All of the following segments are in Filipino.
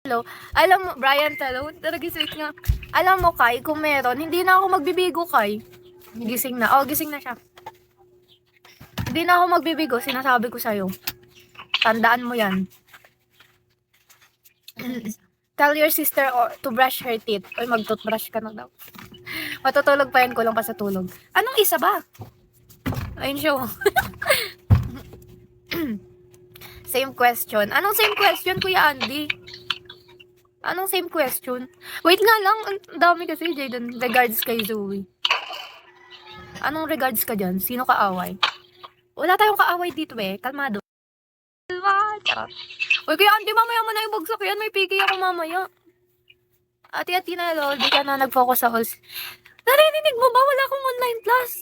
Hello. Alam mo, Brian, hello. Talaga sweet nga. Alam mo, Kai, kung meron, hindi na ako magbibigo, Kai. Gising na. Oh, gising na siya. Hindi na ako magbibigo, sinasabi ko sa'yo. Tandaan mo yan. Tell your sister to brush her teeth. Oy, mag-toothbrush ka na daw. Matutulog pa yan, kulang pa sa tulog. Anong isa ba? Ayun siya. Same question. Anong same question, Kuya Andy? Anong same question? Wait nga lang, ang dami kasi, Jayden. Regards kay Zoe. Anong regards ka dyan? Sino kaaway? Wala tayong kaaway dito eh. Kalmado. Charot. Uy, Kuya Andy, mamaya mo na yung bagsak yan. May piki ako mamaya. Ati-ati na, lol. Di ka na nag-focus sa halls. Narinig mo ba? Wala akong online class.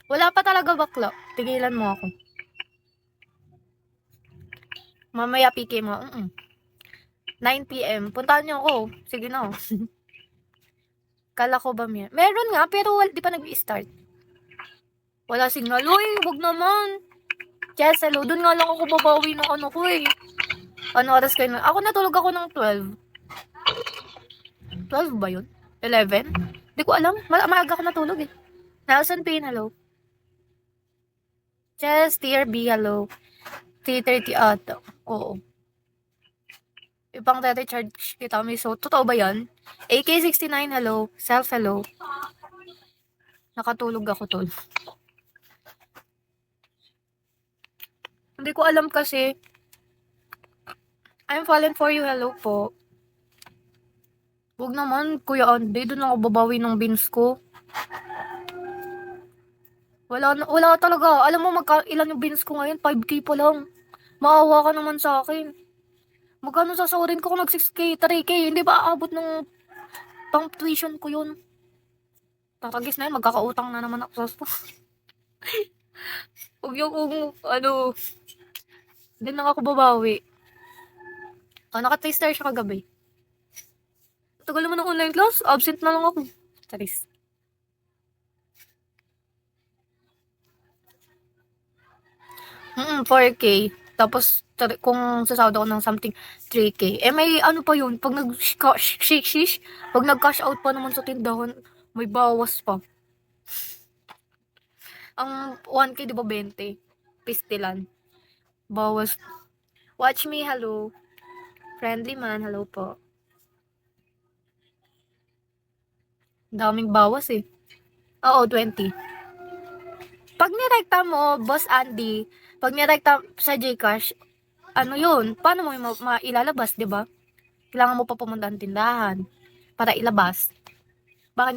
Wala pa talaga bakla. Tigilan mo ako. Mamaya piki mo. 9 p.m. Puntahan niyo ako. Sige na. Kala ko ba meron nga, pero di pa nag-i-start. Wala signal. Uy, wag naman. Yes, hello. Doon nga lang ako babawi ng ano ko eh. Ano oras kayo na? Ako natulog ako ng 12. 12 ba yun? 11? Hindi ko alam. Maaga ako natulog eh. Nelson Payne, hello. Chess, TRB, hello. 3:30 ata. Oo. Ibang recharge kita, may so. Totoo ba yan? AK69, hello. Self, hello. Nakatulog ako, tol. Hindi ko alam kasi. I'm falling for you, hello po. Huwag naman, Kuya Andy. Doon ako babawi ng beans ko. Wala talaga. Alam mo, ilan yung beans ko ngayon? 5K pa lang. Maawa ka naman sa akin. Magkano sasawarin ko kung mag 6K, 3K? Hindi ba aabot ng pang tuition ko yun? Tatagis na yun, magkakautang na naman ako sa school. Huwag yung hindi na ako babawi. Naka-3 star siya kagabi. Tagal naman ng online class, absent na lang ako. Charis. Mm, 4K. Tapos, kung sasahod ako ng something 3K. Eh, may ano pa yun, pag pag nag-cash out pa naman sa tindahan, may bawas pa. Ang 1K, di ba 20? Pistilan. Bawas. Watch me, hello. Friendly man, hello po. Daming bawas eh. Oo, 20. Pag nirekta mo, Boss Andy, pag nirekta sa Gcash, ano yun? Paano mo ilalabas, di ba? Kailangan mo pa pumunta ng tindahan para ilabas. Bakit